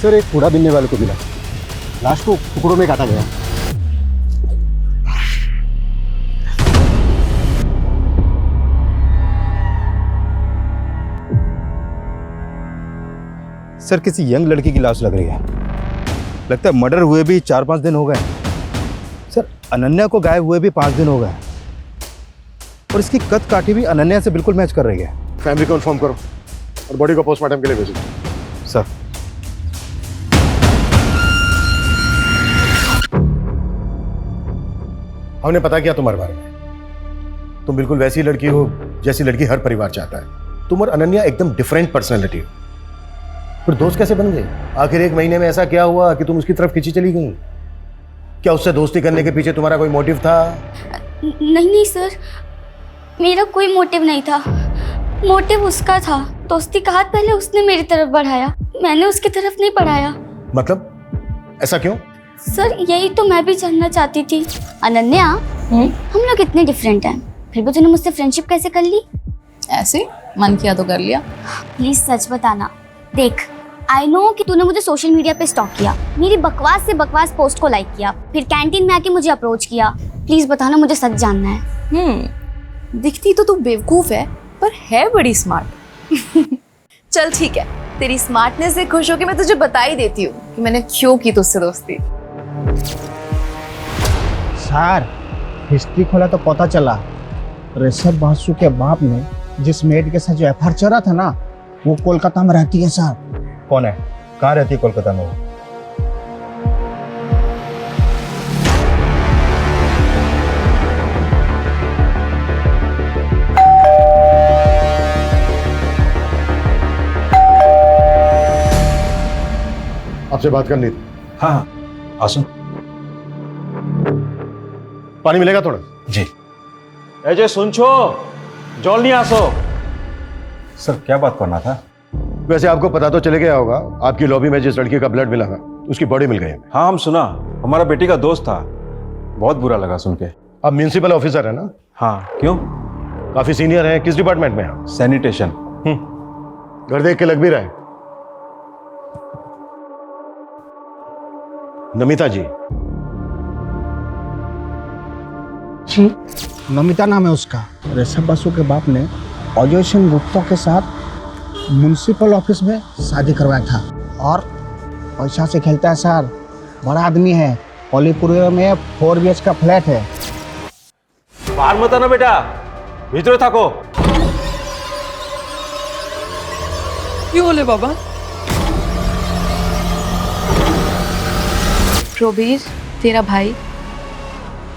सर। एक कूड़ा बीनने वाले को मिला, लाश को टुकड़ों में काटा गया। सर किसी यंग लड़की की लाश लग रही है, लगता है मर्डर हुए भी 4-5 दिन हो गए। सर अनन्या को गायब हुए भी 5 दिन हो गए, और इसकी कद काठी भी अनन्या से बिल्कुल मैच कर रही है। फैमिली को इन्फॉर्म करो और बॉडी को पोस्टमार्टम के लिए भेजो। सर हमने पता किया तुम्हारे बारे में, तुम बिल्कुल वैसी लड़की हो जैसी लड़की हर परिवार चाहता है। तुम और अनन्या एकदम डिफरेंट पर्सनैलिटी हो, फिर दोस्त कैसे बन गए? आखिर 1 महीने में ऐसा क्या हुआ कि तुम उसकी तरफ खींची चली गई? क्या उससे दोस्ती करने के पीछे तुम्हारा कोई मोटिव था? नहीं सर, मेरा कोई मोटिव नहीं था, मोटिव उसका था। दोस्ती का हाथ पहले उसने मेरी तरफ बढ़ाया, मैंने उसकी तरफ नहीं बढ़ाया। मतलब ऐसा क्यों? सर यही तो मैं भी जानना चाहती थी। अनन्या, हम लोग इतने डिफरेंट हैं, फिर भी तूने मुझसे फ्रेंडशिप कैसे कर ली? ऐसे मन किया तो कर लिया। प्लीज सच बताना। देख, आई नो कि तूने मुझे सोशल मीडिया पे स्टॉक किया, मेरी बकवास से बकवास पोस्ट को लाइक किया, फिर कैंटीन में आके मुझे अप्रोच किया। प्लीज बताना, मुझे सच जानना है। दिखती तो तू बेवकूफ है, पर है बड़ी स्मार्ट। चल ठीक है, तेरी स्मार्टनेस से खुश होकर मैं तुझे बता ही देती हूँ कि मैंने क्यों की तुझसे दोस्ती। सर हिस्ट्री खोला तो पता चला ऋषभ बासु के बाप ने जिस मेड के साथ जो एफआईआर चला था ना, वो कोलकाता में रहती है सर। कौन है? कहाँ रहती है कोलकाता में? आपसे बात करनी थी। हाँ आसो। पानी मिलेगा थोड़ा? जी। अजय सुन छो, जॉल नहीं आसो। सर क्या बात करना था? वैसे आपको पता तो चले गया होगा, आपकी लॉबी में जिस लड़की का ब्लड मिला था उसकी बॉडी मिल गई हमें। हाँ हम सुना, हमारा बेटी का दोस्त था, बहुत बुरा लगा सुन के। अब म्युनिसिपल ऑफिसर है ना? हाँ, क्यों? काफी सीनियर है। किस डिपार्टमेंट में है? सैनिटेशन। घर देख के लग भी रहा है। नमिता जी। जी नमिता नाम है उसका। ऋषभ बसु के बाप ने अजय सिंह गुप्ता के साथ म्युनिसिपल ऑफिस में शादी करवाया था और पैसा से खेलता है सर। बड़ा आदमी है। कोलीपुर में 4 BH का फ्लैट है। बाहर मत आना बेटा, भीतर थको। क्यों बोले बाबा? प्रोबीर तेरा भाई,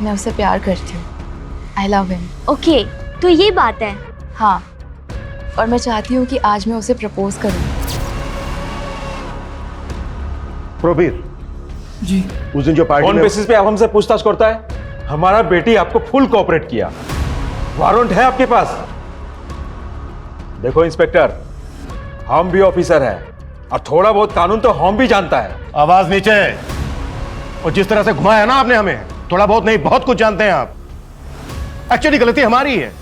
मैं उसे प्यार करती हूँ। I love him. ओके, तो ये बात है। हाँ, और मैं चाहती हूँ कि आज मैं उसे प्रपोज करूँ। प्रोबीर जी। उस दिन जो पार्टी कौन बेसिस पे आप हमसे पूछताछ करता है? हमारा बेटी आपको फुल कोऑपरेट किया, वारंट है आपके पास। देखो इंस्पेक्टर, हम भी ऑफिसर हैं और थोड़ा बहुत कानून तो हम भी जानता है। आवाज नीचे। और जिस तरह से घुमाया ना आपने हमें, थोड़ा बहुत नहीं बहुत कुछ जानते हैं आप। एक्चुअली गलती हमारी है।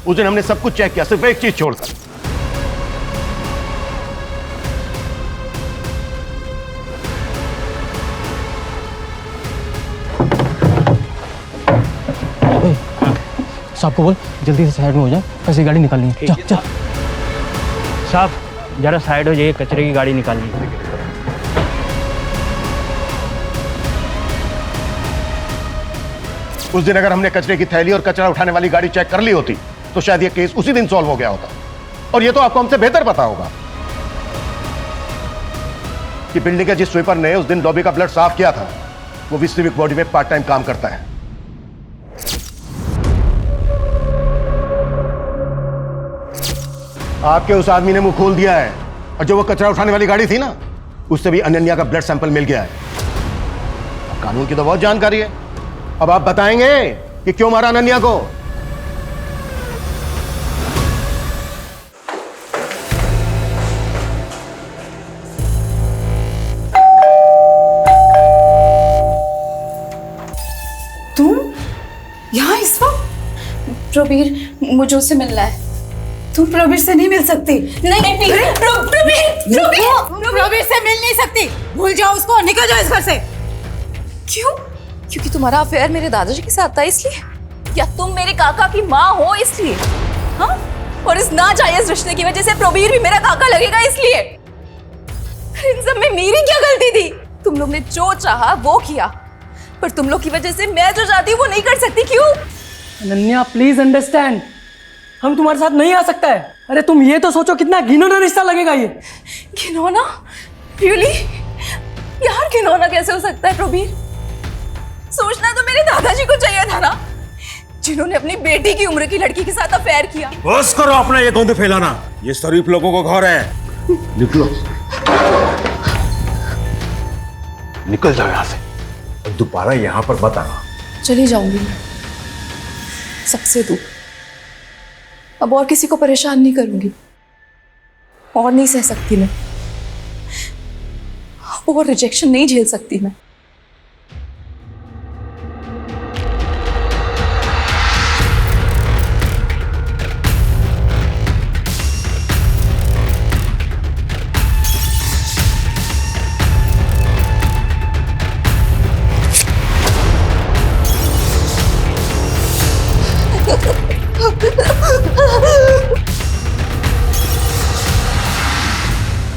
उस दिन हमने सब कुछ चेक किया, सिर्फ एक चीज छोड़कर। साहब को बोल जल्दी से साइड में हो जाए, कैसी गाड़ी निकालनी है। चल चल। साहब जरा साइड हो जाइए, कचरे की गाड़ी निकालनी है। उस दिन अगर हमने कचरे की थैली और कचरा उठाने वाली गाड़ी चेक कर ली होती तो शायद ये केस उसी दिन सॉल्व हो गया होता। और ये तो आपको हमसे बेहतर पता होगा कि बिल्डिंग के जिस स्वीपर ने उस दिन लॉबी का ब्लड साफ किया था वो भी सिविक बॉडी में पार्ट टाइम काम करता है। आपके उस आदमी ने मुंह खोल दिया है और जो वो कचरा उठाने वाली गाड़ी थी ना, उससे भी अनन्या का ब्लड सैंपल मिल गया है। कानून की तो बहुत जानकारी है। अब आप बताएंगे कि क्यों मारा अनन्या को? तुम यहाँ इस वक्त? प्रोबीर, मुझे उससे मिलना है। तुम प्रवीर से नहीं मिल सकती। नहीं प्लीज। प्रवीर से मिल नहीं सकती। भूल जाओ उसको, निकल जाओ इस घर से। क्यों? क्योंकि तुम्हारा अफेयर मेरे दादाजी के साथ था इसलिए? या तुम मेरे काका की माँ हो इसलिए? हाँ? और इस नाजायज रिश्ते की वजह से प्रोबीर भी मेरा काका लगेगा इसलिए? इन सब में मेरी क्या गलती थी? तुम लोग ने जो चाहा वो किया, पर तुम लोग की वजह से मैं जो चाहती हूँ वो नहीं कर सकती। क्यों? अनन्या प्लीज अंडरस्टैंड, हम तुम्हारे साथ नहीं आ सकता है। अरे तुम ये तो सोचो कितना घिनौना रिश्ता लगेगा ये। घिनौना? रियली? यार घिनौना कैसे हो सकता है प्रोबीर? सोचना तो मेरे दादाजी को चाहिए था ना, जिन्होंने अपनी बेटी की उम्र की लड़की के साथ अफेयर किया। बस करो अपना ये गंद फैलाना, ये शरीफ लोगों को घर है। निकलो, निकल जाओ यहाँ से और दोबारा यहाँ पर मत आना। चली जाऊंगी मैं, सबसे दूर। अब और किसी को परेशान नहीं करूंगी, और नहीं सह सकती मैं, और रिजेक्शन नहीं झेल सकती मैं।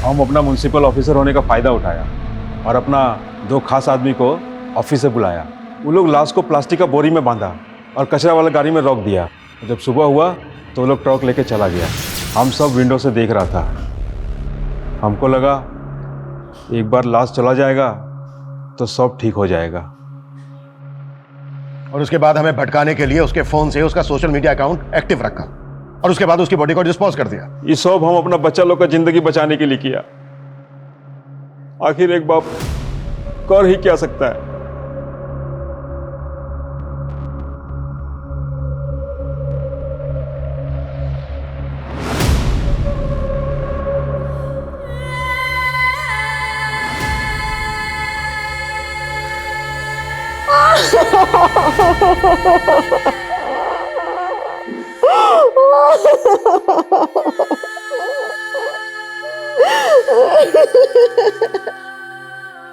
हम अपना म्युनिसिपल ऑफिसर होने का फायदा उठाया और अपना 2 खास आदमी को ऑफिस से बुलाया। वो लोग लाश को प्लास्टिक का बोरी में बांधा और कचरा वाला गाड़ी में रोक दिया। जब सुबह हुआ तो वो लोग ट्रक लेके चला गया। हम सब विंडो से देख रहा था। हमको लगा एक बार लाश चला जाएगा तो सब ठीक हो जाएगा। और उसके बाद हमें भटकाने के लिए उसके फोन से उसका सोशल मीडिया अकाउंट एक्टिव रखा और उसके बाद उसकी बॉडी को डिस्पोज कर दिया। ये सब हम अपना बच्चा लोग का जिंदगी बचाने के लिए किया। आखिर एक बाप कर ही क्या सकता है।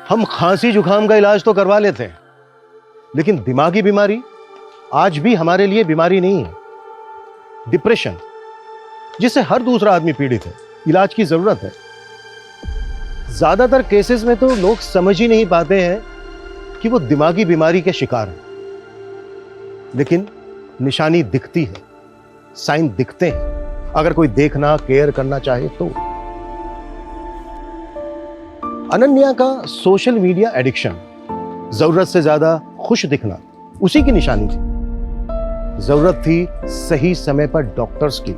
हम खांसी जुकाम का इलाज तो करवा लेते हैं, लेकिन दिमागी बीमारी आज भी हमारे लिए बीमारी नहीं है। डिप्रेशन, जिससे हर दूसरा आदमी पीड़ित है, इलाज की जरूरत है। ज्यादातर केसेस में तो लोग समझ ही नहीं पाते हैं कि वो दिमागी बीमारी के शिकार हैं, लेकिन निशानी दिखती है, साइन दिखते हैं, अगर कोई देखना केयर करना चाहे तो। अनन्या का सोशल मीडिया एडिक्शन, जरूरत से ज्यादा खुश दिखना, उसी की निशानी थी। जरूरत थी सही समय पर डॉक्टर्स की,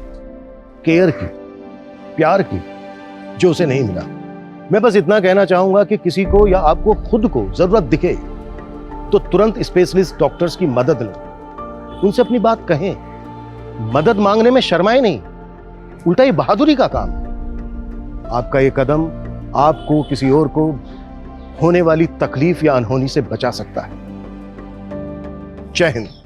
केयर की, प्यार की, जो उसे नहीं मिला। मैं बस इतना कहना चाहूंगा कि किसी को या आपको खुद को जरूरत दिखे तो तुरंत स्पेशलिस्ट डॉक्टर्स की मदद लें, उनसे अपनी बात कहें। मदद मांगने में शर्माए नहीं, उल्टा ये बहादुरी का काम है। आपका ये कदम आपको किसी और को होने वाली तकलीफ या अनहोनी से बचा सकता है। जय हिंद।